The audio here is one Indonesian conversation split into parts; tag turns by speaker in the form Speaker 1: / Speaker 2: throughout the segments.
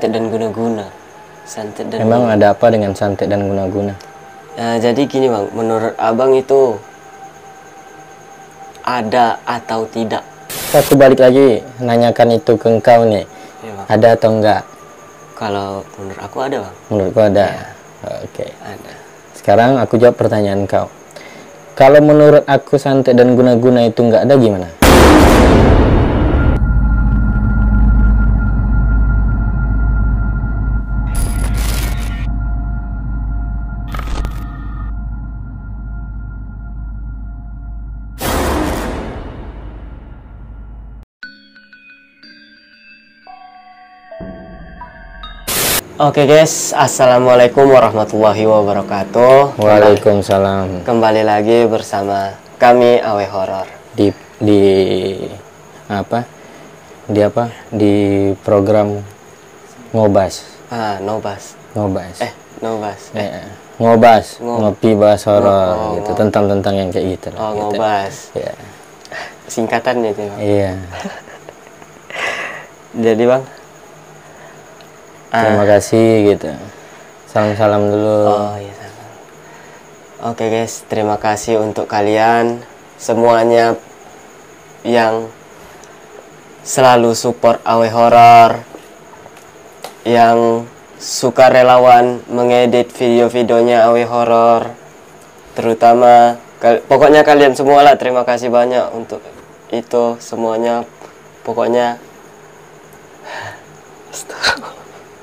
Speaker 1: santet dan guna-guna. Santet dan
Speaker 2: Memang ada apa dengan santet dan guna-guna?
Speaker 1: Jadi gini bang, menurut abang itu ada atau tidak?
Speaker 2: Aku balik lagi nanyakan itu ke engkau nih.
Speaker 1: Ya, bang.
Speaker 2: Ada atau enggak?
Speaker 1: Kalau menurut aku ada bang.
Speaker 2: Menurutku ada.
Speaker 1: Ya.
Speaker 2: Oke.
Speaker 1: Ada.
Speaker 2: Sekarang aku jawab pertanyaan kau. Kalau menurut aku santet dan guna-guna itu enggak ada gimana?
Speaker 1: Oke guys, assalamualaikum warahmatullahi wabarakatuh.
Speaker 2: Waalaikumsalam.
Speaker 1: Kembali lagi bersama kami Awe Horor
Speaker 2: Di apa? Di program Ngobas.
Speaker 1: Nobas.
Speaker 2: Ngobas.
Speaker 1: Nobas.
Speaker 2: Ngobas,
Speaker 1: Ngob-
Speaker 2: ngopi bahas horor gitu,
Speaker 1: ngob-
Speaker 2: tentang yang kayak gitu lah.
Speaker 1: Oh,
Speaker 2: gitu.
Speaker 1: Ngobas.
Speaker 2: Ya.
Speaker 1: Singkatan itu bang.
Speaker 2: Iya.
Speaker 1: Jadi bang,
Speaker 2: Terima kasih gitu. Salam-salam dulu.
Speaker 1: oh iya sama. Oke guys, terima kasih untuk kalian semuanya yang selalu support Awe Horor, yang suka relawan mengedit video-videonya Awe Horor, terutama pokoknya kalian semua lah, terima kasih banyak untuk itu semuanya. Pokoknya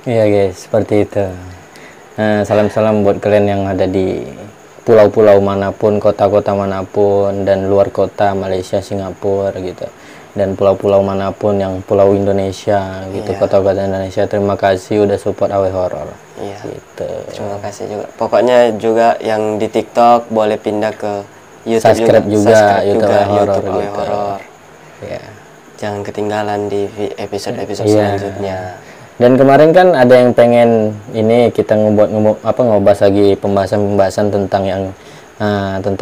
Speaker 2: Iya guys, seperti itu. Nah, salam-salam buat kalian yang ada di pulau-pulau manapun, kota-kota manapun, dan luar kota Malaysia, Singapura gitu. Dan pulau-pulau manapun yang pulau Indonesia gitu,
Speaker 1: Iya.
Speaker 2: kota-kota Indonesia. Terima kasih udah support Awe Horor.
Speaker 1: iya,
Speaker 2: Gitu.
Speaker 1: terima kasih juga. Pokoknya juga yang di TikTok boleh pindah ke YouTube,
Speaker 2: Subscribe juga
Speaker 1: Subscribe
Speaker 2: YouTube
Speaker 1: juga
Speaker 2: Awe Horor
Speaker 1: YouTube Awe
Speaker 2: gitu.
Speaker 1: Horor.
Speaker 2: Ya.
Speaker 1: Jangan ketinggalan di episode-episode
Speaker 2: Iya.
Speaker 1: selanjutnya.
Speaker 2: Dan kemarin kan ada yang pengen ini kita ngobas lagi pembahasan tentang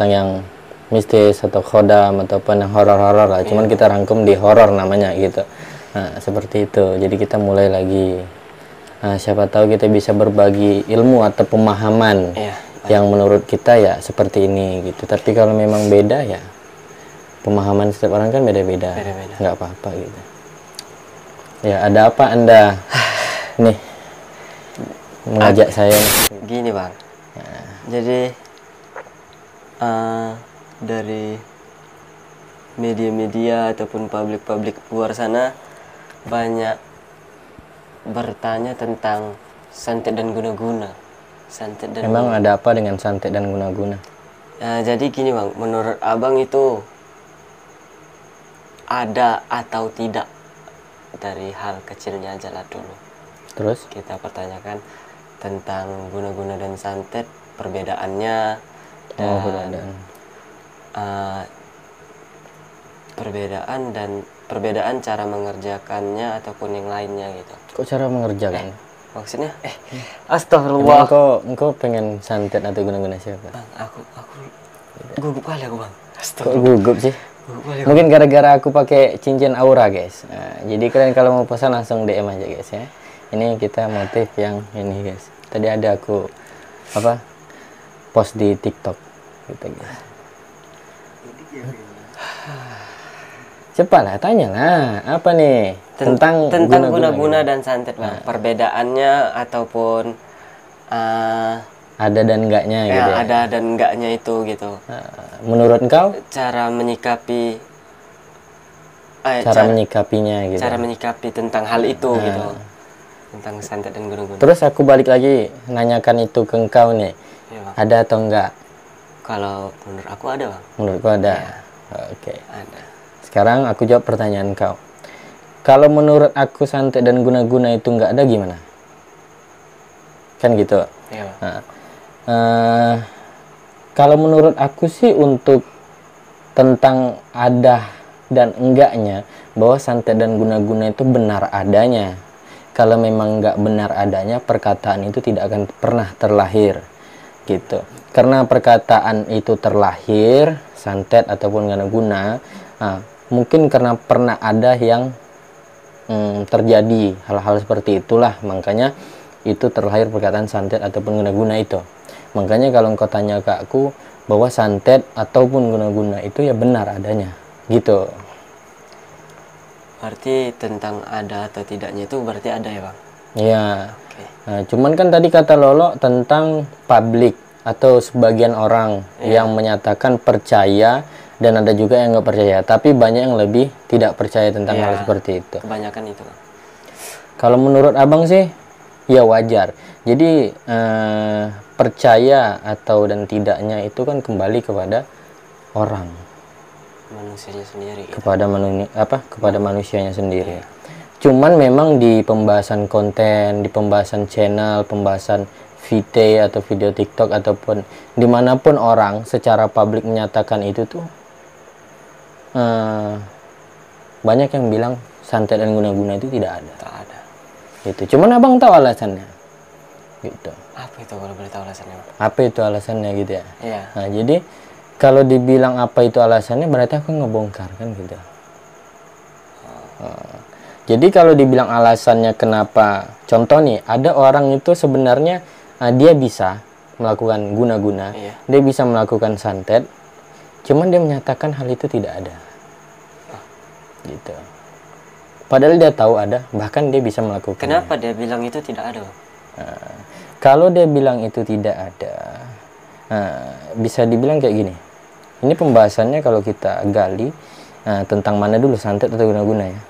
Speaker 2: yang mistis atau khodam ataupun yang horor-horor lah. Cuman kita rangkum di horor namanya gitu. Nah, seperti itu. Jadi kita mulai lagi. Nah, siapa tahu kita bisa berbagi ilmu atau pemahaman
Speaker 1: Iya.
Speaker 2: yang menurut kita ya seperti ini gitu. Tapi kalau memang beda ya pemahaman setiap orang kan beda-beda.
Speaker 1: Beda-beda.
Speaker 2: Nggak apa-apa gitu. Ya, ada apa Anda nih mengajak saya?
Speaker 1: Gini bang, jadi dari media-media ataupun publik luar sana banyak bertanya tentang santet dan guna-guna. Santet dan
Speaker 2: Memang ada apa dengan santet dan guna-guna?
Speaker 1: jadi gini bang, menurut abang itu ada atau tidak? Dari hal kecilnya aja lah dulu.
Speaker 2: Terus?
Speaker 1: Kita pertanyakan tentang guna-guna dan santet, perbedaannya dan perbedaan cara mengerjakannya ataupun yang lainnya gitu.
Speaker 2: Kok cara mengerjakan?
Speaker 1: Maksudnya astagfirullah.
Speaker 2: Engkau pengen santet atau guna-guna siapa?
Speaker 1: Bang, aku gugup kali aku bang.
Speaker 2: Kok
Speaker 1: Astagfirullah.
Speaker 2: gugup sih?
Speaker 1: Gugup kali aku.
Speaker 2: Mungkin gara-gara aku pakai cincin aura guys. Nah, jadi kalian kalau mau pesan langsung DM aja guys ya. Ini kita motif yang ini guys. Tadi ada aku post di TikTok gitu guys. Cepatlah tanyalah apa nih tentang
Speaker 1: guna-guna dan santet bang. Perbedaannya ataupun
Speaker 2: ada dan enggaknya
Speaker 1: ya,
Speaker 2: gitu ya.
Speaker 1: ada dan enggaknya itu gitu.
Speaker 2: Menurut engkau
Speaker 1: Cara menyikapi
Speaker 2: menyikapinya gitu.
Speaker 1: cara menyikapi tentang hal itu gitu. Tentang santet dan guna-guna.
Speaker 2: Terus aku balik lagi nanyakan itu ke engkau nih.
Speaker 1: Ya, bang.
Speaker 2: Ada atau enggak?
Speaker 1: Kalau menurut aku ada bang.
Speaker 2: Menurutku ada.
Speaker 1: Ya.
Speaker 2: Oke.
Speaker 1: Ada.
Speaker 2: Sekarang aku jawab pertanyaan kau. Kalau menurut aku santet dan guna-guna itu enggak ada gimana? Kan gitu.
Speaker 1: Ya, bang.
Speaker 2: Nah, kalau menurut aku sih untuk tentang ada dan enggaknya, bahwa santet dan guna-guna itu benar adanya. Kalau memang enggak benar adanya, perkataan itu tidak akan pernah terlahir gitu. Karena perkataan itu terlahir, santet ataupun guna-guna, mungkin karena pernah ada yang terjadi hal-hal seperti itulah, makanya itu terlahir perkataan santet ataupun guna-guna itu. Makanya kalau engkau tanya ke aku bahwa santet ataupun guna-guna itu ya benar adanya gitu.
Speaker 1: Berarti tentang ada atau tidaknya itu berarti ada ya Bang?
Speaker 2: Ya.
Speaker 1: Oke.
Speaker 2: Nah, cuman kan tadi kata Lolo tentang publik atau sebagian orang yang menyatakan percaya, dan ada juga yang nggak percaya, tapi banyak yang lebih tidak percaya tentang hal seperti itu.
Speaker 1: Kebanyakan itu Bang.
Speaker 2: Kalau menurut abang sih ya wajar. Jadi percaya atau dan tidaknya itu kan kembali kepada orang,
Speaker 1: Manusianya sendiri.
Speaker 2: kepada manusianya sendiri. Cuman memang di pembahasan konten, di pembahasan channel, pembahasan VT atau video TikTok ataupun dimanapun orang secara publik menyatakan itu tuh banyak yang bilang santet dan guna-guna itu tidak ada.
Speaker 1: Tak ada.
Speaker 2: Gitu. Cuman abang tahu alasannya. Gitu.
Speaker 1: Apa itu kalau boleh tahu alasannya Bang?
Speaker 2: Apa itu alasannya gitu ya?
Speaker 1: Iya.
Speaker 2: Nah, jadi kalau dibilang apa itu alasannya berarti aku ngebongkar kan gitu. Jadi kalau dibilang alasannya kenapa, contoh nih, ada orang itu sebenarnya dia bisa melakukan guna-guna, dia bisa melakukan santet, cuman dia menyatakan hal itu tidak ada. Gitu. Padahal dia tahu ada, bahkan dia bisa melakukan.
Speaker 1: Kenapa dia bilang itu tidak ada Bang?
Speaker 2: Kalau dia bilang itu tidak ada, bisa dibilang kayak gini. Ini pembahasannya kalau kita gali tentang mana dulu, santet atau guna-guna ya.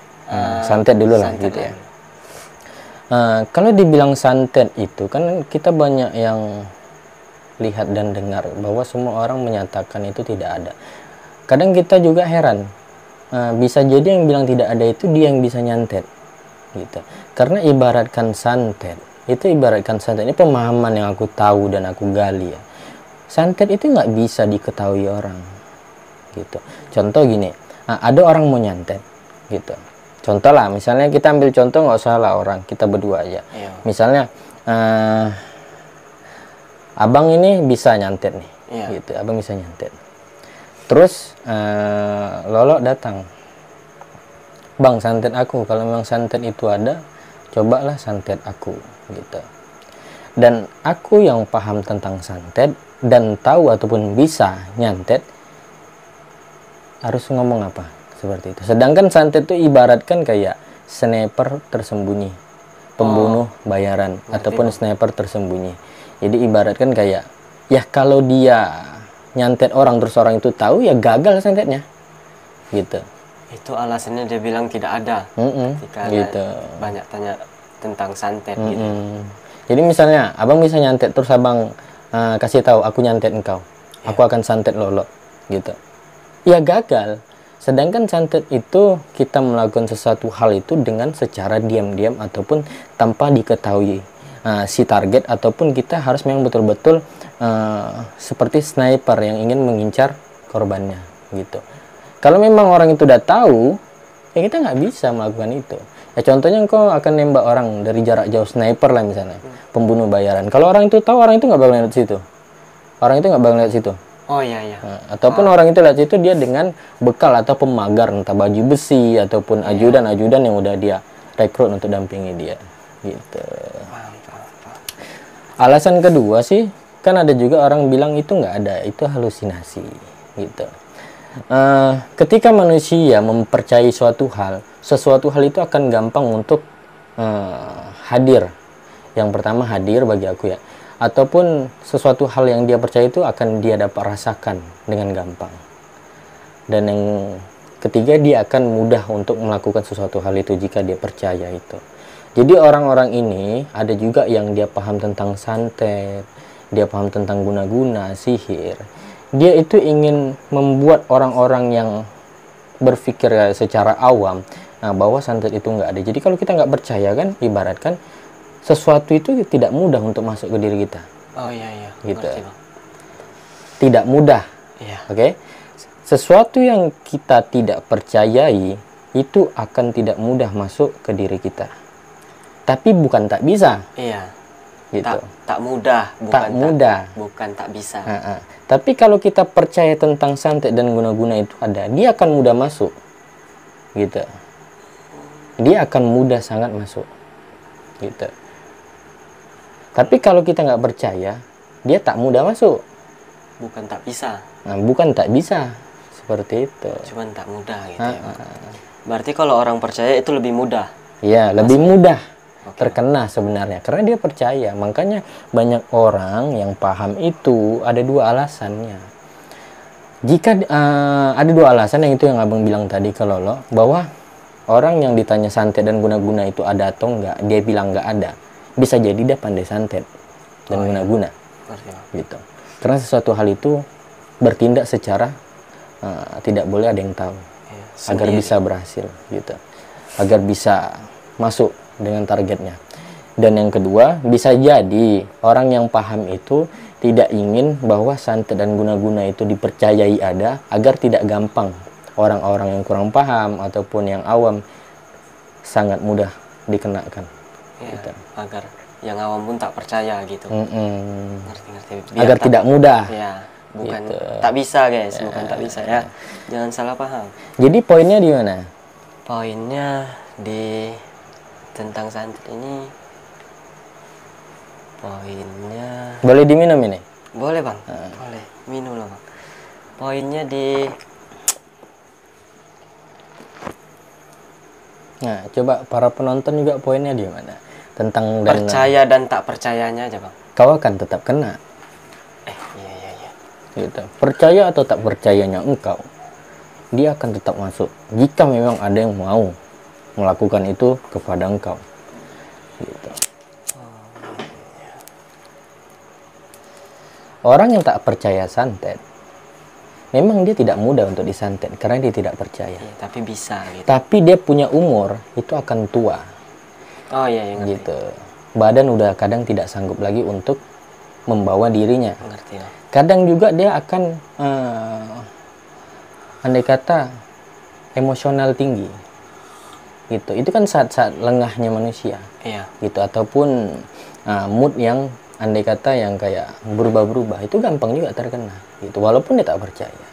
Speaker 2: Santet dulu lah gitu ya. Kalau dibilang santet itu kan kita banyak yang lihat dan dengar bahwa semua orang menyatakan itu tidak ada. Kadang kita juga heran, bisa jadi yang bilang tidak ada itu dia yang bisa nyantet gitu. Karena ibaratkan santet ini pemahaman yang aku tahu dan aku gali ya. Santet itu nggak bisa diketahui orang gitu. Contoh gini, ada orang mau nyantet gitu. Contoh lah, misalnya kita ambil contoh, nggak usah lah orang, kita berdua aja. Misalnya abang ini bisa nyantet nih, gitu. Abang bisa nyantet. Terus Lolo datang, Bang santet aku. Kalau memang santet itu ada, cobalah santet aku gitu. Dan aku yang paham tentang santet dan tahu ataupun bisa nyantet, harus ngomong apa seperti itu. Sedangkan santet itu ibaratkan kayak sniper tersembunyi, pembunuh bayaran, ataupun sniper tersembunyi. Jadi ibaratkan kayak ya kalau dia nyantet orang terus orang itu tahu, ya gagal santetnya gitu.
Speaker 1: Itu alasannya dia bilang tidak ada. Ketika
Speaker 2: Gitu.
Speaker 1: banyak tanya tentang santet gitu.
Speaker 2: Jadi misalnya abang bisa nyantet terus abang kasih tahu aku nyantet engkau, aku akan santet Lolo gitu, ya gagal. Sedangkan santet itu kita melakukan sesuatu hal itu dengan secara diam-diam ataupun tanpa diketahui si target, ataupun kita harus memang betul-betul seperti sniper yang ingin mengincar korbannya gitu. Kalau memang orang itu udah tahu, ya kita nggak bisa melakukan itu. Ya contohnya engkau akan nembak orang dari jarak jauh, sniper lah misalnya, pembunuh bayaran. Kalau orang itu tahu, orang itu nggak bakal lihat situ. Orang itu nggak bakal lihat situ.
Speaker 1: Oh iya.
Speaker 2: Ataupun orang itu lihat situ dia dengan bekal atau pemagar, entah baju besi ataupun ajudan-ajudan yang udah dia rekrut untuk dampingi dia. Gitu. Alasan kedua sih, kan ada juga orang bilang itu nggak ada, itu halusinasi. Gitu. Ketika manusia mempercayai sesuatu hal itu akan gampang untuk hadir. Yang pertama hadir bagi aku ya, ataupun sesuatu hal yang dia percaya itu akan dia dapat rasakan dengan gampang. Dan yang ketiga, dia akan mudah untuk melakukan sesuatu hal itu jika dia percaya itu. Jadi orang-orang ini ada juga yang dia paham tentang santet, dia paham tentang guna-guna, sihir. Dia itu ingin membuat orang-orang yang berpikir secara awam bahwa santet itu nggak ada. Jadi kalau kita nggak percaya kan, ibaratkan sesuatu itu tidak mudah untuk masuk ke diri kita.
Speaker 1: Oh iya.
Speaker 2: Gitu. Tidak mudah. Oke? Sesuatu yang kita tidak percayai itu akan tidak mudah masuk ke diri kita. Tapi bukan tak bisa.
Speaker 1: Iya.
Speaker 2: Gitu.
Speaker 1: Tak mudah, bukan tak bisa.
Speaker 2: Tapi kalau kita percaya tentang santet dan guna-guna itu ada, dia akan mudah masuk. Gitu. dia akan mudah sangat masuk gitu. Tapi kalau kita nggak percaya, dia tak mudah masuk.
Speaker 1: Bukan tak bisa,
Speaker 2: Nah, bukan tak bisa, seperti itu.
Speaker 1: cuman tak mudah gitu ya Bang. Berarti kalau orang percaya itu lebih mudah.
Speaker 2: Ya, lebih mudah
Speaker 1: Oke.
Speaker 2: terkena sebenarnya karena dia percaya. Makanya banyak orang yang paham itu ada dua alasannya. Jika ada dua alasan, yang itu yang abang bilang tadi ke Lolo, bahwa orang yang ditanya santet dan guna-guna itu ada atau enggak, dia bilang enggak ada. Bisa jadi dia pandai santet dan guna-guna.
Speaker 1: Ngerti, Bang.
Speaker 2: Gitu. Karena sesuatu hal itu bertindak secara tidak boleh ada yang tahu,
Speaker 1: Iya,
Speaker 2: agar
Speaker 1: sendiri.
Speaker 2: bisa berhasil gitu, agar bisa masuk dengan targetnya. Dan yang kedua, bisa jadi orang yang paham itu tidak ingin bahwa santet dan guna-guna itu dipercayai ada, agar tidak gampang orang-orang yang kurang paham ataupun yang awam sangat mudah dikenakan.
Speaker 1: Iya,
Speaker 2: Gitu.
Speaker 1: agar yang awam pun tak percaya gitu.
Speaker 2: Mm-mm.
Speaker 1: Ngerti.
Speaker 2: Agar tidak mudah.
Speaker 1: Ya, bukan
Speaker 2: Gitu.
Speaker 1: tak bisa guys, bukan tak bisa ya. Jangan salah paham.
Speaker 2: Jadi poinnya di mana?
Speaker 1: Poinnya di tentang santet ini, poinnya
Speaker 2: Boleh diminum ini?
Speaker 1: boleh Bang, boleh minum lah Bang. Poinnya di
Speaker 2: Nah, coba para penonton juga poinnya di mana? Tentang dan
Speaker 1: percaya dan tak percayanya aja Bang.
Speaker 2: kau akan tetap kena.
Speaker 1: Iya.
Speaker 2: Gitu. Percaya atau tak percayanya engkau, dia akan tetap masuk jika memang ada yang mau melakukan itu kepada engkau. Gitu. Orang yang tak percaya santet, memang dia tidak mudah untuk disantet karena dia tidak percaya.
Speaker 1: Iya, tapi bisa gitu.
Speaker 2: Tapi dia punya umur itu akan tua.
Speaker 1: Oh iya, ngerti.
Speaker 2: Gitu. Badan udah kadang tidak sanggup lagi untuk membawa dirinya.
Speaker 1: Ngerti lah.
Speaker 2: Kadang juga dia akan andai kata emosional tinggi. Gitu. Itu kan saat-saat lengahnya manusia.
Speaker 1: Iya.
Speaker 2: Gitu, ataupun mood yang andai kata yang kayak berubah-berubah, itu gampang juga terkena gitu, walaupun dia tak percaya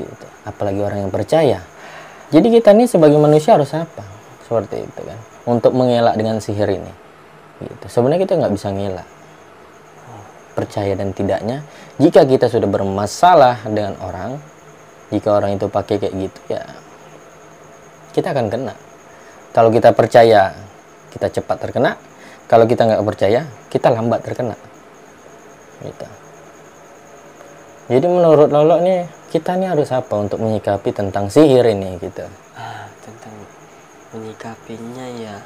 Speaker 2: gitu. Apalagi orang yang percaya. Jadi kita nih sebagai manusia harus apa? Seperti itu kan, untuk mengelak dengan sihir ini gitu. Sebenarnya kita nggak bisa ngelak percaya dan tidaknya. Jika kita sudah bermasalah dengan orang, jika orang itu pakai kayak gitu, ya kita akan kena. Kalau kita percaya, kita cepat terkena. Kalau kita nggak percaya, kita lambat terkena. Gitu. Jadi menurut Lolo nih, kita nih harus apa untuk menyikapi tentang sihir ini gitu?
Speaker 1: Tentang menyikapinya ya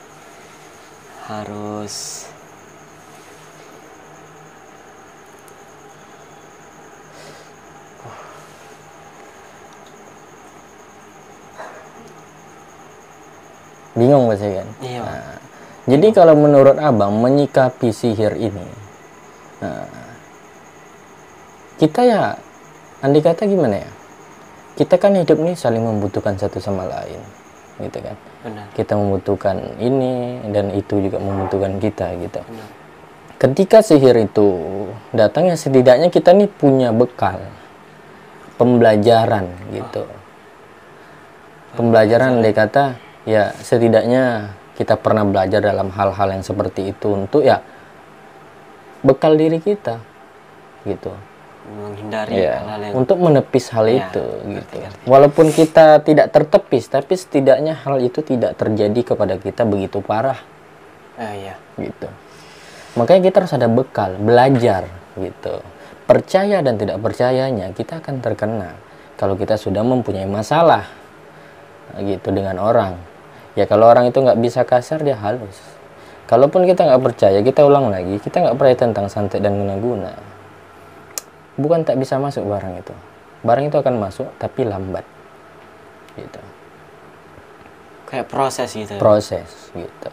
Speaker 1: harus
Speaker 2: Bingung pasti kan?
Speaker 1: iya Bang.
Speaker 2: Nah, jadi kalau menurut abang menyikapi sihir ini, kita ya, andai kata gimana ya? Kita kan hidup nih saling membutuhkan satu sama lain, gitu kan?
Speaker 1: Benar.
Speaker 2: Kita membutuhkan ini dan itu juga membutuhkan kita, gitu.
Speaker 1: Benar.
Speaker 2: Ketika sihir itu datang, ya setidaknya kita nih punya bekal pembelajaran, gitu. Pembelajaran andai kata, ya setidaknya kita pernah belajar dalam hal-hal yang seperti itu untuk ya bekal diri kita, gitu.
Speaker 1: Menghindari
Speaker 2: Ya,
Speaker 1: hal-hal yang
Speaker 2: untuk menepis hal
Speaker 1: Ya,
Speaker 2: itu, gitu.
Speaker 1: ngerti.
Speaker 2: Walaupun kita tidak tertepis, tapi setidaknya hal itu tidak terjadi kepada kita begitu parah,
Speaker 1: iya.
Speaker 2: gitu. Makanya kita harus ada bekal, belajar, gitu. Percaya dan tidak percayanya, kita akan terkena kalau kita sudah mempunyai masalah, gitu, dengan orang. Ya kalau orang itu nggak bisa kasar, dia halus. Kalaupun kita nggak percaya, kita ulang lagi, kita nggak percaya tentang santet dan guna-guna. Bukan tak bisa masuk barang itu. Barang itu akan masuk, tapi lambat. Gitu.
Speaker 1: Kayak proses gitu.
Speaker 2: Proses, gitu.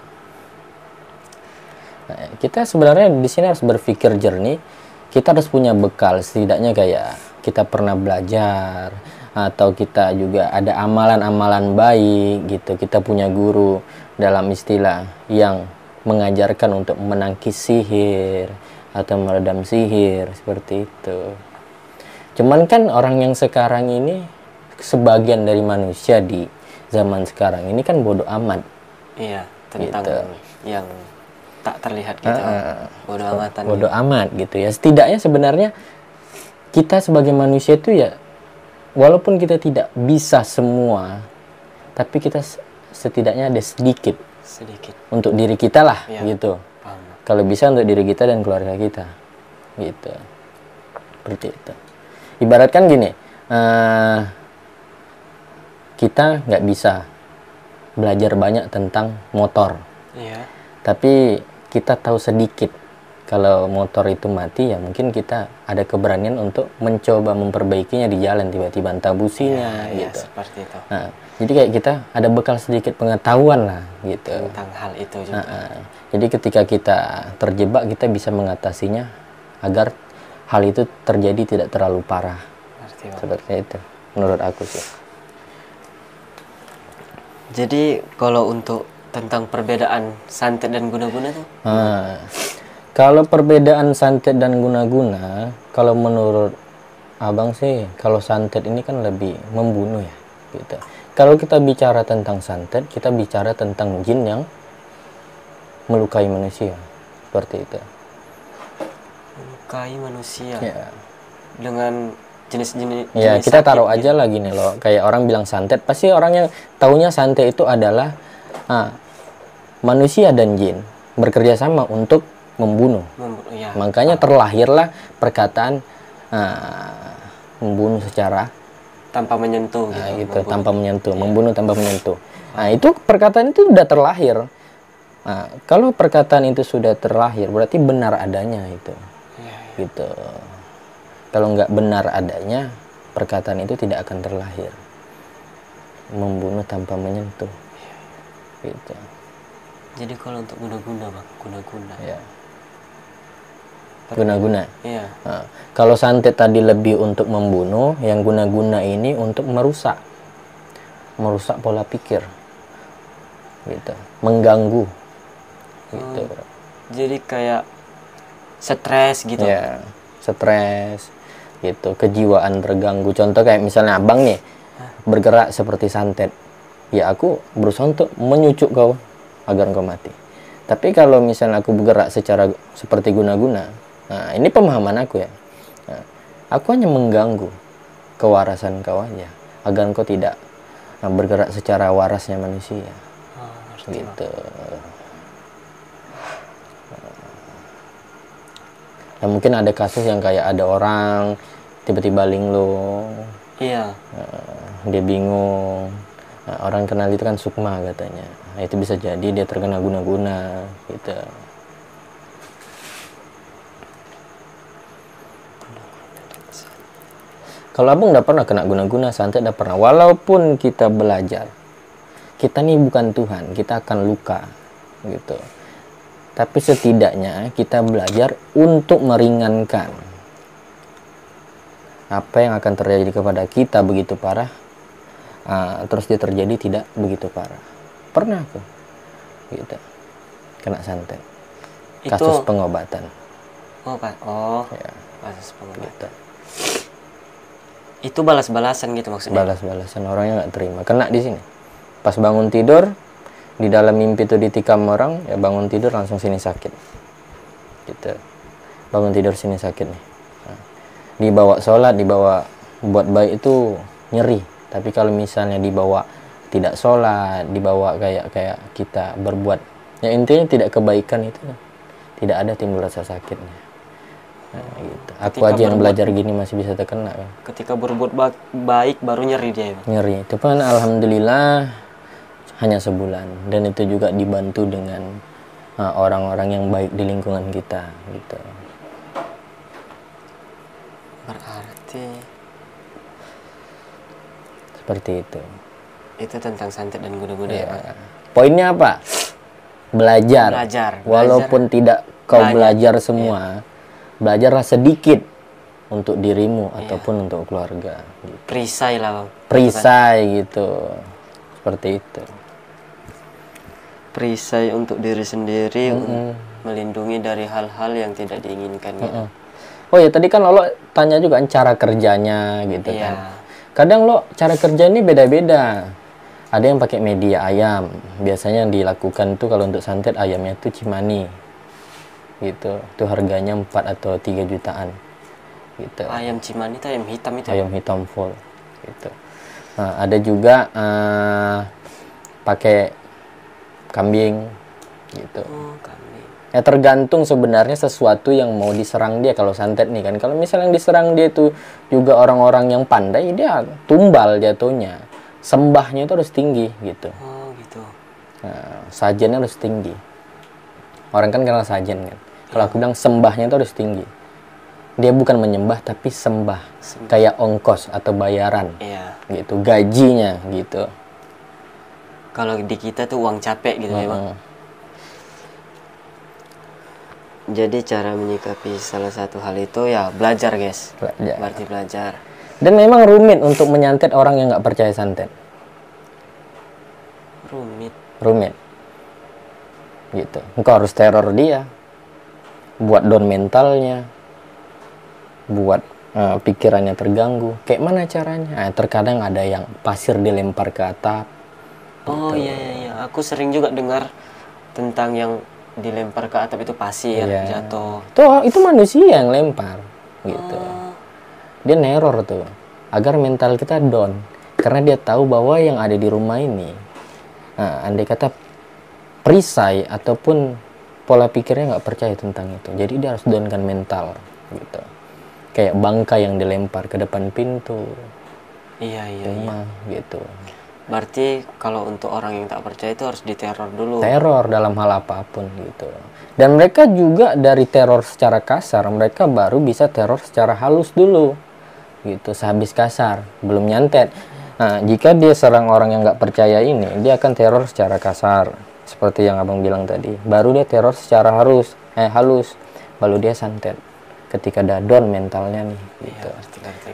Speaker 2: Nah, kita sebenarnya di sini harus berpikir jernih. Kita harus punya bekal, setidaknya kayak kita pernah belajar, atau kita juga ada amalan-amalan baik, gitu. Kita punya guru dalam istilah yang mengajarkan untuk menangkis sihir atau meredam sihir, seperti itu. Cuman kan orang yang sekarang ini, sebagian dari manusia di zaman sekarang ini kan bodoh amat,
Speaker 1: Iya, tentang
Speaker 2: Gitu.
Speaker 1: yang tak terlihat gitu. Bodoh amatan.
Speaker 2: Bodoh amat gitu ya. Setidaknya sebenarnya kita sebagai manusia itu ya, walaupun kita tidak bisa semua, tapi kita setidaknya ada sedikit untuk diri kita lah, gitu.
Speaker 1: Paham.
Speaker 2: Kalau bisa untuk diri kita dan keluarga kita, gitu. Seperti itu. Ibaratkan gini, kita nggak bisa belajar banyak tentang motor, tapi kita tahu sedikit. Kalau motor itu mati, ya mungkin kita ada keberanian untuk mencoba memperbaikinya di jalan, tiba-tiba entah businya, gitu.
Speaker 1: Seperti itu.
Speaker 2: Nah, jadi kayak kita ada bekal sedikit pengetahuan lah, gitu.
Speaker 1: Tentang hal itu juga.
Speaker 2: Jadi ketika kita terjebak, kita bisa mengatasinya agar hal itu terjadi tidak terlalu parah. Seperti itu, menurut aku sih.
Speaker 1: Jadi kalau untuk tentang perbedaan santet dan guna-guna tuh?
Speaker 2: Kalau perbedaan santet dan guna-guna, kalau menurut abang sih, kalau santet ini kan lebih membunuh ya, gitu. Kalau kita bicara tentang santet, kita bicara tentang jin yang melukai manusia, seperti itu.
Speaker 1: Melukai manusia?
Speaker 2: Ya.
Speaker 1: Dengan jenis-jenis.
Speaker 2: Ya, kita taruh aja lah gini loh, kayak orang bilang santet, pasti orang yang taunya santet itu adalah manusia dan jin bekerja sama untuk membunuh. Makanya terlahirlah perkataan membunuh secara
Speaker 1: tanpa menyentuh,
Speaker 2: gitu, tanpa menyentuh, membunuh tanpa menyentuh. Nah, itu perkataan itu sudah terlahir. Nah, kalau perkataan itu sudah terlahir, berarti benar adanya itu, gitu. Kalau nggak benar adanya, perkataan itu tidak akan terlahir. Membunuh tanpa menyentuh, gitu.
Speaker 1: Jadi kalau untuk guna-guna, Bang, guna-guna.
Speaker 2: Ya. Guna-guna.
Speaker 1: Iya.
Speaker 2: Nah, kalau santet tadi lebih untuk membunuh, yang guna-guna ini untuk merusak pola pikir, gitu, mengganggu, gitu.
Speaker 1: Jadi kayak stres gitu.
Speaker 2: Ya, stres, gitu, kejiwaan terganggu. Contoh kayak misalnya abang nih bergerak seperti santet, ya aku berusaha untuk menyucuk kau agar kau mati. Tapi kalau misalnya aku bergerak secara seperti guna-guna, nah ini pemahaman aku ya, nah, aku hanya mengganggu kewarasan kau aja agar kau tidak bergerak secara warasnya manusia, gitu. Dan mungkin ada kasus yang kayak ada orang tiba-tiba linglung, dia bingung. Nah, orang kenal itu kan sukma katanya. Nah, itu bisa jadi dia terkena guna-guna, gitu. Kalau abang udah pernah kena guna-guna, santet udah pernah. Walaupun kita belajar, kita nih bukan Tuhan, kita akan luka, gitu. Tapi setidaknya kita belajar untuk meringankan apa yang akan terjadi kepada kita begitu parah. Terus dia terjadi tidak begitu parah. Pernah aku, gitu, kena santet. Kasus pengobatan.
Speaker 1: Ya. Kasus pengobatan.
Speaker 2: Gitu.
Speaker 1: Itu balas-balasan gitu maksudnya?
Speaker 2: Balas-balasan, orangnya nggak terima. Kena di sini. Pas bangun tidur, di dalam mimpi itu ditikam orang, ya bangun tidur langsung sini sakit. Gitu. Bangun tidur sini sakit nih. Nah, dibawa sholat, dibawa buat baik itu nyeri. Tapi kalau misalnya dibawa tidak sholat, dibawa kayak kita berbuat, ya intinya tidak kebaikan itu, tidak ada timbul rasa sakitnya. Nah, gitu. Aku aja yang belajar gini masih bisa terkena kan.
Speaker 1: Ketika berbuat baik baru nyeri dia.
Speaker 2: Nyeri itu kan alhamdulillah hanya sebulan, dan itu juga dibantu dengan orang-orang yang baik di lingkungan kita, gitu.
Speaker 1: Berarti
Speaker 2: seperti itu.
Speaker 1: Itu tentang santet dan guna-guna ya, Pak.
Speaker 2: Poinnya apa? Belajar. Walaupun tidak kau belajar semua, belajarlah sedikit untuk dirimu ataupun untuk keluarga. Gitu.
Speaker 1: Perisai lah, Bang.
Speaker 2: Perisai gitu. Seperti itu.
Speaker 1: Perisai untuk diri sendiri, melindungi dari hal-hal yang tidak diinginkan. Gitu.
Speaker 2: Oh ya, tadi kan lo tanya juga cara kerjanya gitu kan. Kadang lo cara kerja ini beda-beda. Ada yang pakai media ayam. Biasanya yang dilakukan tuh kalau untuk santet ayamnya tuh cimani. Gitu. Itu harganya 4 atau 3 jutaan. Gitu.
Speaker 1: Ayam cimani itu ayam hitam itu.
Speaker 2: Ayam hitam full. Gitu. Nah, ada juga pakai kambing gitu.
Speaker 1: Oh, kambing.
Speaker 2: Ya tergantung sebenarnya sesuatu yang mau diserang dia kalau santet nih kan. Kalau misalnya yang diserang dia itu juga orang-orang yang pandai, dia tumbal jatuhnya. Sembahnya itu harus tinggi gitu.
Speaker 1: Oh, gitu.
Speaker 2: Nah, sajennya harus tinggi. Orang kan kenal sajen kan. Kalau aku bilang sembahnya itu harus tinggi. Dia bukan menyembah tapi sembah. Kayak ongkos atau bayaran.
Speaker 1: Iya.
Speaker 2: Gitu, gajinya gitu.
Speaker 1: Kalau di kita tuh uang capek gitu ya, Bang. Jadi cara menyikapi salah satu hal itu ya belajar, guys.
Speaker 2: Belajar.
Speaker 1: Berarti belajar.
Speaker 2: Dan memang rumit untuk menyantet orang yang nggak percaya santet. Rumit. Gitu. Engkau harus teror dia. Buat down mentalnya. Buat pikirannya terganggu. Kayak mana caranya? Nah, terkadang ada yang pasir dilempar ke atap.
Speaker 1: Oh iya. Aku sering juga dengar tentang yang dilempar ke atap itu pasir, jatuh.
Speaker 2: Itu manusia yang lempar. Gitu. Dia neror tuh. Agar mental kita down. Karena dia tahu bahwa yang ada di rumah ini. Nah, andai kata perisai ataupun pola pikirnya nggak percaya tentang itu. Jadi dia harus downkan mental. Gitu. Kayak bangkai yang dilempar ke depan pintu.
Speaker 1: Iya.
Speaker 2: Rumah, gitu.
Speaker 1: Berarti kalau untuk orang yang tak percaya itu harus diteror dulu.
Speaker 2: Teror dalam hal apapun gitu. Dan mereka juga dari teror secara kasar, mereka baru bisa teror secara halus dulu. Gitu, sehabis kasar, belum nyantet. Nah, jika dia serang orang yang nggak percaya ini, dia akan teror secara kasar. Seperti yang abang bilang tadi. Baru dia teror secara halus. Baru dia santet. Ketika udah down mentalnya nih. Gitu.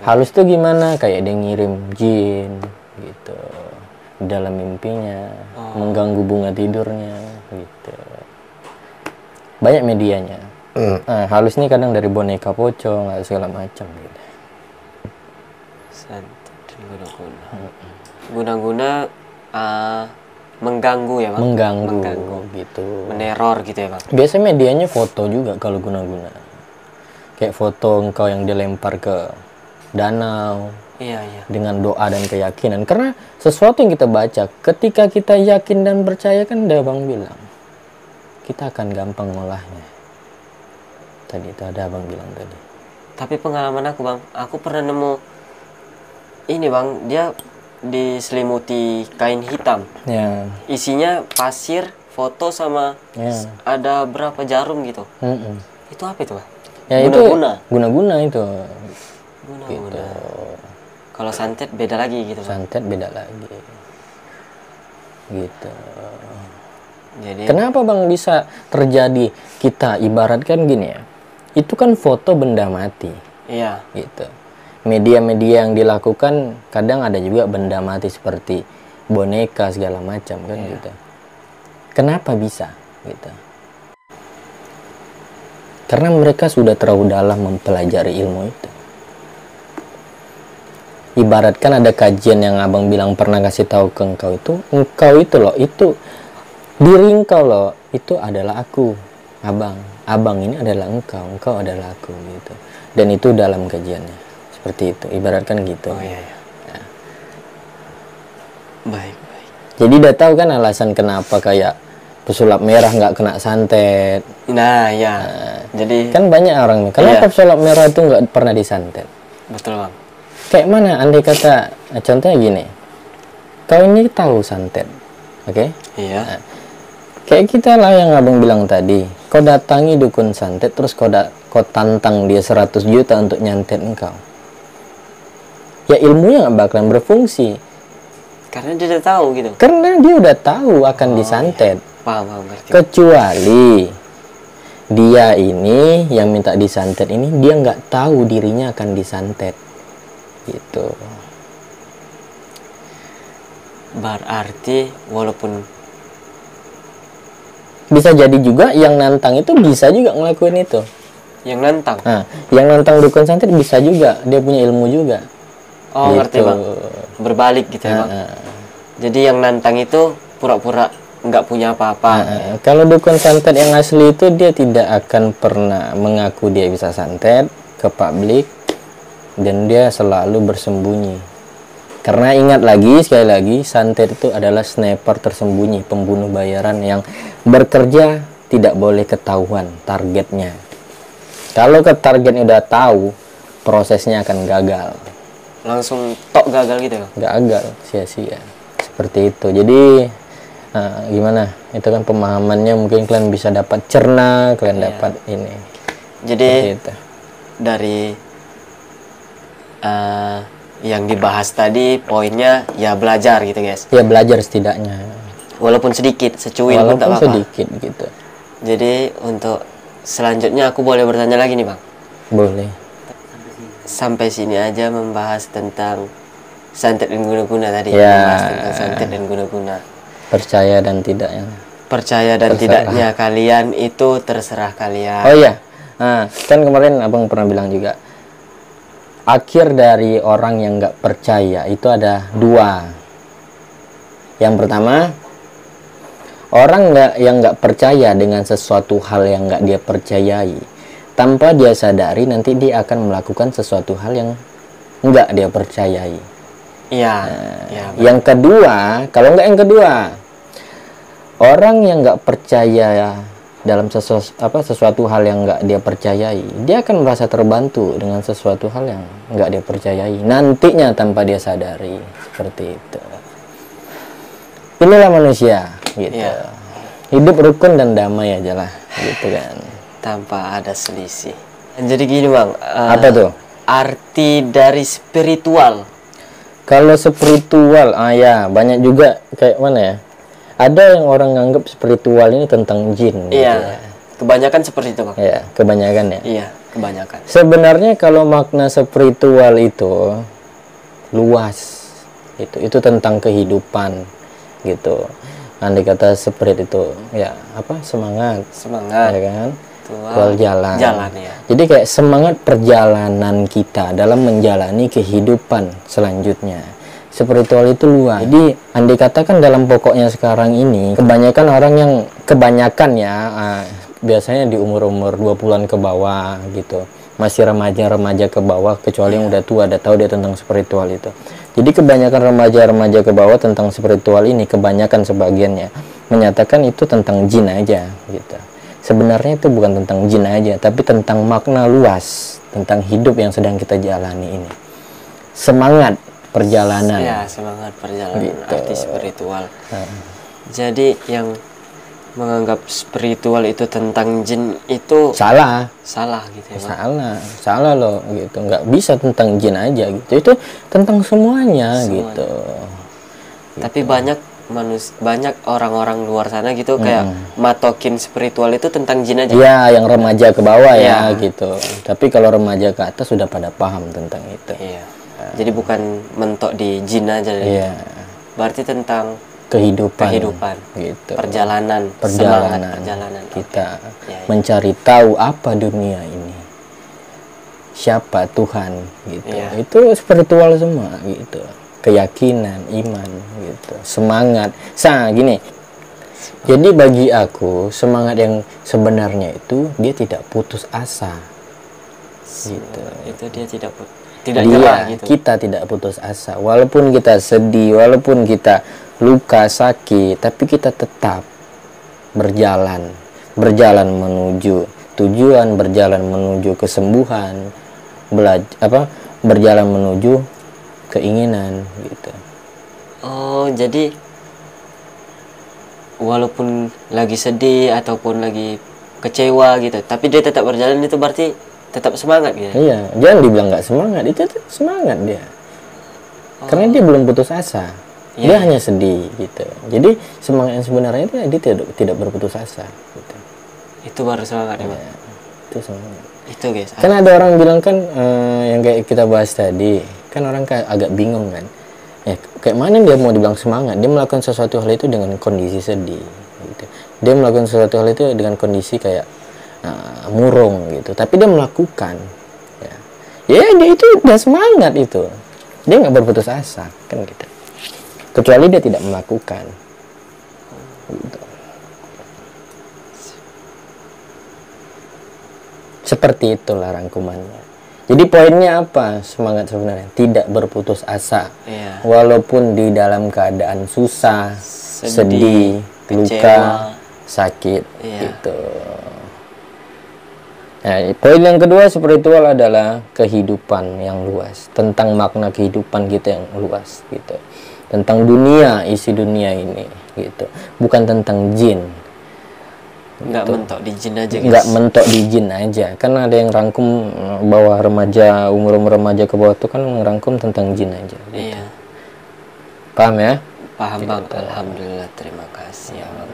Speaker 2: Halus tuh gimana? Kayak dia ngirim jin. Gitu. Dalam mimpinya, mengganggu bunga tidurnya, gitu. Banyak medianya. Nah, halus nih kadang dari boneka pocong, segala macam gitu.
Speaker 1: Santet dan guna-guna mengganggu ya, Bang?
Speaker 2: Mengganggu gitu.
Speaker 1: Meneror gitu ya, Bang?
Speaker 2: Biasanya medianya foto juga kalau guna-guna. Kayak foto engkau yang dilempar ke danau.
Speaker 1: Iya.
Speaker 2: Dengan doa dan keyakinan. Karena sesuatu yang kita baca, ketika kita yakin dan percaya kan udah Bang bilang, kita akan gampang ngolahnya. Tadi itu ada Bang bilang tadi.
Speaker 1: Tapi pengalaman aku, Bang, aku pernah nemu ini, Bang, dia diselimuti kain hitam.
Speaker 2: Ya.
Speaker 1: Isinya pasir, foto sama ada berapa jarum gitu. Itu apa itu, Bang?
Speaker 2: Ya,
Speaker 1: guna-guna.
Speaker 2: Guna-guna itu.
Speaker 1: Guna-guna.
Speaker 2: Gitu.
Speaker 1: Kalau santet beda lagi gitu, Bang.
Speaker 2: Santet beda lagi. Gitu.
Speaker 1: Jadi
Speaker 2: kenapa Bang bisa terjadi, kita ibaratkan gini ya. Itu kan foto benda mati.
Speaker 1: Iya.
Speaker 2: Gitu. Media-media yang dilakukan kadang ada juga benda mati seperti boneka segala macam kan gitu. Kenapa bisa gitu? Karena mereka sudah terlalu dalam mempelajari ilmu itu. Ibaratkan ada kajian yang abang bilang pernah kasih tahu ke engkau itu loh, itu diri engkau loh, itu adalah aku, abang ini adalah engkau adalah aku gitu. Dan itu dalam kajiannya seperti itu, ibaratkan gitu.
Speaker 1: Oh iya. Ya. Baik.
Speaker 2: Jadi udah tahu kan alasan kenapa kayak pesulap merah nggak kena santet.
Speaker 1: Nah ya. Jadi
Speaker 2: kan banyak orang kenapa pesulap merah itu nggak pernah disantet.
Speaker 1: Betul, Bang.
Speaker 2: Kayak mana andai kata, contohnya gini, kau ini tahu santet, oke?
Speaker 1: Iya.
Speaker 2: Nah, kayak kita lah yang abang bilang tadi, kau datangi dukun santet terus kau tantang dia 100 juta untuk nyantet engkau, ya ilmunya nggak bakalan berfungsi.
Speaker 1: Karena dia udah tahu gitu.
Speaker 2: Karena dia udah tahu akan disantet.
Speaker 1: Iya. Paham, ngerti.
Speaker 2: Kecuali dia ini yang minta disantet ini dia nggak tahu dirinya akan disantet. Gitu.
Speaker 1: Berarti walaupun
Speaker 2: bisa jadi juga yang nantang itu bisa juga ngelakuin itu.
Speaker 1: Yang nantang?
Speaker 2: Nah, yang nantang dukun santet bisa juga, dia punya ilmu juga.
Speaker 1: Oh gitu. Ngerti, Bang. Berbalik gitu ya, Bang. Jadi yang nantang itu pura-pura nggak punya apa-apa.
Speaker 2: Kalau dukun santet yang asli itu dia tidak akan pernah mengaku dia bisa santet ke publik, dan dia selalu bersembunyi. Karena ingat lagi, sekali lagi, santet itu adalah sniper tersembunyi, pembunuh bayaran yang bekerja tidak boleh ketahuan targetnya. Kalau ke targetnya udah tahu, prosesnya akan gagal.
Speaker 1: Langsung tok gagal gitu ya?
Speaker 2: Gagal, sia-sia. Seperti itu. Jadi gimana? Itu kan pemahamannya mungkin kalian bisa dapat cerna, kalian dapat ini.
Speaker 1: Jadi
Speaker 2: itu.
Speaker 1: Dari yang dibahas tadi poinnya ya belajar gitu guys.
Speaker 2: Ya belajar setidaknya.
Speaker 1: Walaupun sedikit, secuil pun tak apa-apa.
Speaker 2: Sedikit gitu.
Speaker 1: Jadi untuk selanjutnya aku boleh bertanya lagi nih Bang?
Speaker 2: Boleh.
Speaker 1: Sampai sini aja membahas tentang santet dan guna-guna tadi.
Speaker 2: Ya.
Speaker 1: Membahas tentang santet dan guna-guna.
Speaker 2: Percaya dan tidaknya.
Speaker 1: Percaya dan tidaknya kalian itu terserah kalian.
Speaker 2: Oh iya. Kan kemarin abang pernah bilang juga, akhir dari orang yang nggak percaya itu ada dua. Yang pertama, orang yang nggak percaya dengan sesuatu hal yang nggak dia percayai, tanpa dia sadari nanti dia akan melakukan sesuatu hal yang nggak dia percayai.
Speaker 1: Iya.
Speaker 2: Yang kedua, kalau nggak yang kedua, orang yang nggak percaya dalam sesuatu hal yang nggak dia percayai, dia akan merasa terbantu dengan sesuatu hal yang nggak dia percayai nantinya tanpa dia sadari. Seperti itu. Inilah manusia, gitu.
Speaker 1: Ya.
Speaker 2: Hidup rukun dan damai aja lah, gitu kan.
Speaker 1: Tanpa ada selisih. Jadi gini Bang.
Speaker 2: Apa tuh?
Speaker 1: Arti dari spiritual.
Speaker 2: Kalau spiritual, ya banyak juga kayak mana ya? Ada yang orang nganggap spiritual ini tentang jin.
Speaker 1: Iya.
Speaker 2: Gitu ya.
Speaker 1: Kebanyakan seperti itu Bang.
Speaker 2: Ya, kebanyakan ya.
Speaker 1: Iya, kebanyakan.
Speaker 2: Sebenarnya kalau makna spiritual itu luas. Itu tentang kehidupan gitu. Andai kata spirit itu ya apa? Semangat, ya kan? Jalan.
Speaker 1: Ya.
Speaker 2: Jadi kayak semangat perjalanan kita dalam menjalani kehidupan selanjutnya. Spiritual itu luas. Jadi andai katakan dalam pokoknya sekarang ini kebanyakan orang yang biasanya di umur-umur 20-an ke bawah gitu. Masih remaja-remaja ke bawah, kecuali yang udah tua, udah tahu dia tentang spiritual itu. Jadi kebanyakan remaja-remaja ke bawah tentang spiritual ini, kebanyakan sebagiannya menyatakan itu tentang jin aja gitu. Sebenarnya itu bukan tentang jin aja, tapi tentang makna luas tentang hidup yang sedang kita jalani ini. Semangat perjalanan.
Speaker 1: Ya, semangat perjalanan
Speaker 2: gitu.
Speaker 1: Arti spiritual. Jadi yang menganggap spiritual itu tentang jin itu
Speaker 2: salah
Speaker 1: gitu ya Bang?
Speaker 2: Salah loh gitu. Nggak bisa tentang jin aja gitu, itu tentang semuanya. Gitu.
Speaker 1: Tapi banyak orang-orang luar sana gitu kayak matokin spiritual itu tentang jin aja.
Speaker 2: Iya, yang remaja ke bawah ya gitu. Tapi kalau remaja ke atas sudah pada paham tentang itu.
Speaker 1: Iya. Jadi bukan mentok di jin aja.
Speaker 2: Iya.
Speaker 1: Berarti tentang kehidupan
Speaker 2: gitu.
Speaker 1: Perjalanan
Speaker 2: kita mencari tahu apa dunia ini, siapa Tuhan gitu. Itu spiritual semua gitu. Keyakinan, iman gitu, semangat. Gini. Jadi bagi aku semangat yang sebenarnya itu dia tidak putus asa. Gitu.
Speaker 1: Itu dia tidak nyerah gitu.
Speaker 2: Kita tidak putus asa. Walaupun kita sedih, walaupun kita luka, sakit, tapi kita tetap berjalan menuju tujuan, berjalan menuju kesembuhan, berjalan menuju keinginan gitu.
Speaker 1: Oh, jadi walaupun lagi sedih ataupun lagi kecewa gitu, tapi dia tetap berjalan, itu berarti tetap semangat gitu.
Speaker 2: Iya, jangan dibilang nggak semangat, itu tetap semangat dia. Karena dia belum putus asa. Dia hanya sedih gitu. Jadi semangat yang sebenarnya itu dia tidak berputus asa gitu.
Speaker 1: Itu baru semangat ya, Bang.
Speaker 2: Itu semangat.
Speaker 1: Itu guys.
Speaker 2: Kan ada orang bilang kan yang kayak kita bahas tadi, kan orang kayak agak bingung kan. Kayak mana dia mau dibilang semangat? Dia melakukan sesuatu hal itu dengan kondisi sedih gitu. Dia melakukan sesuatu hal itu dengan kondisi kayak murung gitu. Tapi dia melakukan dia itu udah semangat itu. Dia nggak berputus asa kan gitu. kecuali dia tidak melakukan. Gitu. Seperti itulah rangkumannya. Jadi poinnya apa semangat sebenarnya? Tidak berputus asa.
Speaker 1: Iya.
Speaker 2: Walaupun di dalam keadaan susah, sedih, luka, sakit.
Speaker 1: Iya.
Speaker 2: Gitu. Nah, poin yang kedua spiritual adalah kehidupan yang luas, tentang makna kehidupan kita yang luas gitu. Tentang dunia, isi dunia ini gitu. Bukan tentang jin.
Speaker 1: Nggak mentok di jin aja, guys.
Speaker 2: Nggak mentok di jin aja. Karena ada yang rangkum bawah remaja, umur remaja ke bawah itu kan ngerangkum tentang jin aja. Gitu.
Speaker 1: Iya.
Speaker 2: Paham ya?
Speaker 1: Paham Bang. Alhamdulillah, terima kasih ya Bang.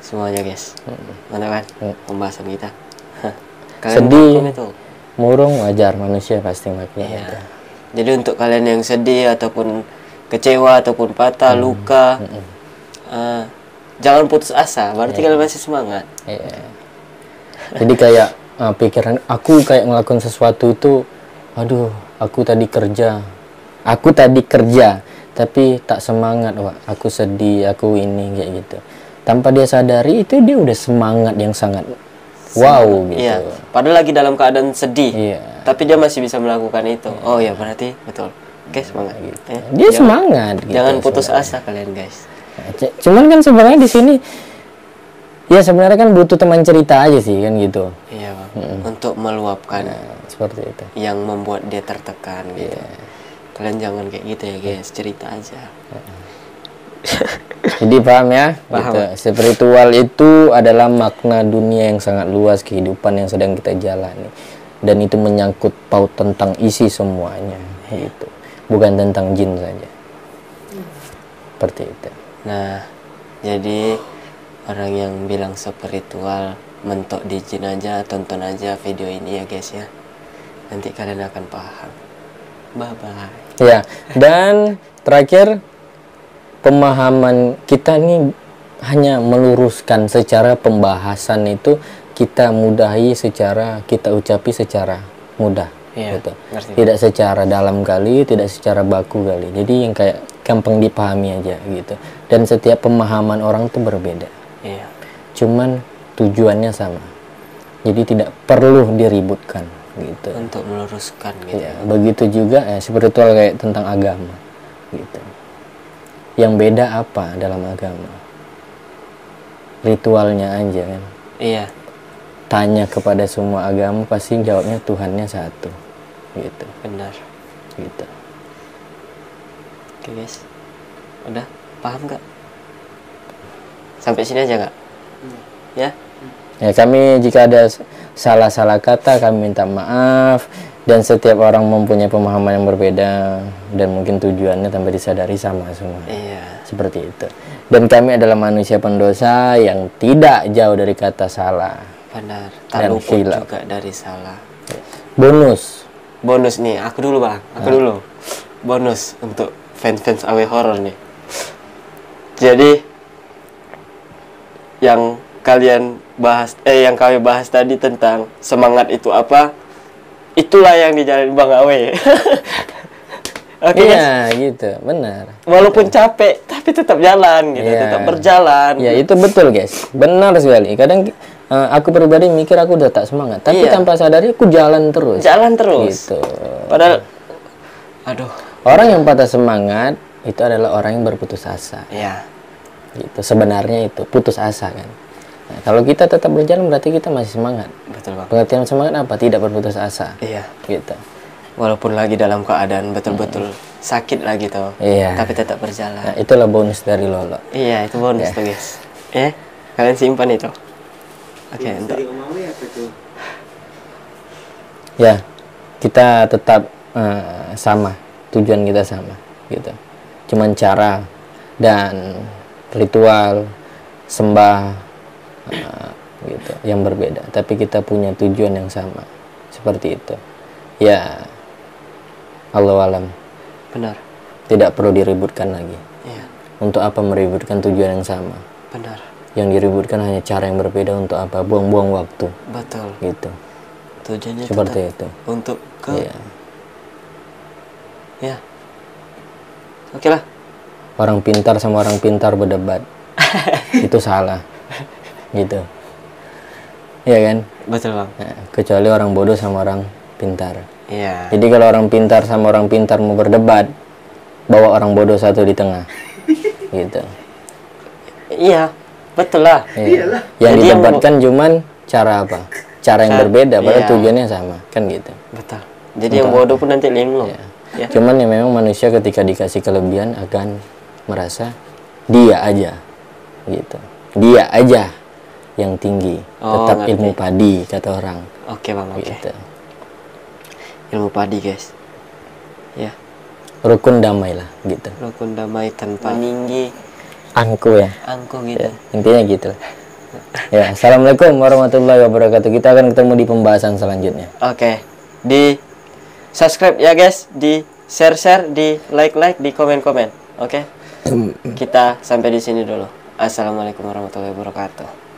Speaker 1: Semuanya guys. Mantap kan pembahasan kita. Kalian
Speaker 2: Sedih,
Speaker 1: rangkum itu.
Speaker 2: murung, wajar, manusia pasti ngelakuin
Speaker 1: Iya.
Speaker 2: itu.
Speaker 1: Jadi untuk kalian yang sedih ataupun kecewa ataupun patah, luka, jangan putus asa. Berarti kalian masih semangat.
Speaker 2: Iya. Jadi kayak pikiran aku kayak ngelakuin sesuatu itu, aduh, aku tadi kerja, tapi tak semangat, wah, aku sedih, aku ini kayak gitu. Tanpa dia sadari itu dia udah semangat yang sangat wow gitu.
Speaker 1: Iya. Padahal lagi dalam keadaan sedih.
Speaker 2: Iya.
Speaker 1: Tapi dia masih bisa melakukan itu. Oh ya, berarti betul. Oke, semangat gitu. Ya.
Speaker 2: Dia semangat gitu.
Speaker 1: Jangan putus asa kalian, guys.
Speaker 2: Nah, cuman kan sebenarnya di sini ya sebenarnya kan butuh teman cerita aja sih kan gitu.
Speaker 1: Iya, Bang. Untuk meluapkan
Speaker 2: Seperti itu.
Speaker 1: yang membuat dia tertekan gitu. Kalian jangan kayak gitu ya, guys. Cerita aja.
Speaker 2: Jadi paham ya?
Speaker 1: Paham.
Speaker 2: Gitu. Spiritual itu adalah makna dunia yang sangat luas, kehidupan yang sedang kita jalani. Dan itu menyangkut paut tentang isi semuanya gitu. Bukan tentang jin saja. Seperti itu.
Speaker 1: Nah, jadi orang yang bilang spiritual mentok di jin aja, tonton aja video ini ya guys ya. Nanti kalian akan paham. Bye bye.
Speaker 2: Ya, dan terakhir pemahaman kita ini hanya meluruskan secara pembahasan itu kita mudahi secara kita ucapi secara mudah.
Speaker 1: Iya,
Speaker 2: Gitu.
Speaker 1: ngerti.
Speaker 2: Tidak secara dalam kali, tidak secara baku kali. Jadi yang kayak gampang dipahami aja gitu. Dan setiap pemahaman orang itu berbeda.
Speaker 1: Iya.
Speaker 2: Cuman tujuannya sama. Jadi tidak perlu diributkan gitu.
Speaker 1: Untuk meluruskan gitu.
Speaker 2: Ya, begitu juga spiritual kayak tentang agama gitu. Yang beda apa dalam agama? Ritualnya aja kan.
Speaker 1: Iya.
Speaker 2: Tanya kepada semua agama pasti jawabnya Tuhannya satu gitu.
Speaker 1: Benar.
Speaker 2: Gitu.
Speaker 1: Oke guys. Udah paham gak? Sampai sini aja gak? Ya.
Speaker 2: Ya, kami jika ada salah-salah kata kami minta maaf, dan setiap orang mempunyai pemahaman yang berbeda dan mungkin tujuannya tanpa disadari sama semua.
Speaker 1: Iya.
Speaker 2: Seperti itu. Dan kami adalah manusia pendosa yang tidak jauh dari kata salah.
Speaker 1: Benar.
Speaker 2: Dan
Speaker 1: Tak luput
Speaker 2: khilaf.
Speaker 1: juga dari salah.
Speaker 2: Bonus
Speaker 1: nih, aku dulu Bang. Aku dulu. Bonus untuk fans-fans AW Horror nih. Jadi yang kalian bahas yang kami bahas tadi tentang semangat itu apa? Itulah yang dijalani Bang Awe. Oke,
Speaker 2: iya gitu, benar.
Speaker 1: walaupun capek tapi tetap jalan gitu,
Speaker 2: Iya.
Speaker 1: tetap berjalan.
Speaker 2: Ya itu betul guys, benar sekali. Kadang aku pribadi mikir aku udah tak semangat, tapi
Speaker 1: Iya.
Speaker 2: tanpa sadari aku jalan terus.
Speaker 1: Jalan terus.
Speaker 2: Gitu.
Speaker 1: Padahal aduh,
Speaker 2: Orang yang patah semangat itu adalah orang yang berputus asa.
Speaker 1: ya.
Speaker 2: Gitu. Sebenarnya itu putus asa kan. Nah, kalau kita tetap berjalan berarti kita masih semangat.
Speaker 1: Betul Bang.
Speaker 2: Pengertian semangat apa? Tidak berputus asa.
Speaker 1: Iya.
Speaker 2: Gitu.
Speaker 1: Walaupun lagi dalam keadaan betul-betul sakit lagi tuh.
Speaker 2: Iya.
Speaker 1: Tapi tetap berjalan.
Speaker 2: Nah, itulah bonus dari Lolo.
Speaker 1: Iya, itu bonus tuh guys. Kalian simpan itu. Oke, untuk
Speaker 2: Ya, kita tetap sama, tujuan kita sama, gitu. Cuman cara dan ritual sembah gitu yang berbeda, tapi kita punya tujuan yang sama, seperti itu. Ya, Allahu alam.
Speaker 1: benar.
Speaker 2: Tidak perlu diributkan lagi.
Speaker 1: Iya,
Speaker 2: Untuk apa meributkan tujuan yang sama?
Speaker 1: benar.
Speaker 2: Yang diributkan hanya cara yang berbeda. Untuk apa? Buang-buang waktu,
Speaker 1: Betul.
Speaker 2: gitu.
Speaker 1: Tujuannya
Speaker 2: Seperti
Speaker 1: tetap
Speaker 2: itu.
Speaker 1: untuk ke
Speaker 2: Iya.
Speaker 1: ya Oke lah.
Speaker 2: Orang pintar sama orang pintar berdebat. Itu salah. Gitu. Iya kan?
Speaker 1: Betul bang.
Speaker 2: Nah, kecuali orang bodoh sama orang pintar.
Speaker 1: Iya.
Speaker 2: Jadi kalau orang pintar sama orang pintar mau berdebat, bawa orang bodoh satu di tengah. Gitu.
Speaker 1: Iya, betul lah.
Speaker 2: Iya. Yang
Speaker 1: Jadi
Speaker 2: didebatkan cuman cara apa? Cara yang berbeda, padahal
Speaker 1: iya.
Speaker 2: tujuannya sama, kan gitu.
Speaker 1: Betul. Jadi yang bodoh pun nanti linglung.
Speaker 2: Iya.
Speaker 1: Ya.
Speaker 2: Cuman ya memang manusia ketika dikasih kelebihan akan merasa dia aja, gitu. Dia aja yang tinggi.
Speaker 1: Oh,
Speaker 2: Tetap
Speaker 1: ngerti.
Speaker 2: ilmu padi kata orang.
Speaker 1: Oke bang, oke.
Speaker 2: Gitu.
Speaker 1: Ilmu padi guys. Ya.
Speaker 2: Rukun damai lah, gitu.
Speaker 1: Rukun damai tanpa meninggi
Speaker 2: Angku ya.
Speaker 1: angku gitu.
Speaker 2: Intinya gitu. Ya, assalamualaikum warahmatullahi wabarakatuh. Kita akan ketemu di pembahasan selanjutnya.
Speaker 1: Oke. Di subscribe ya guys, di share, di like, di komen. Oke. Kita sampai di sini dulu. Assalamualaikum warahmatullahi wabarakatuh.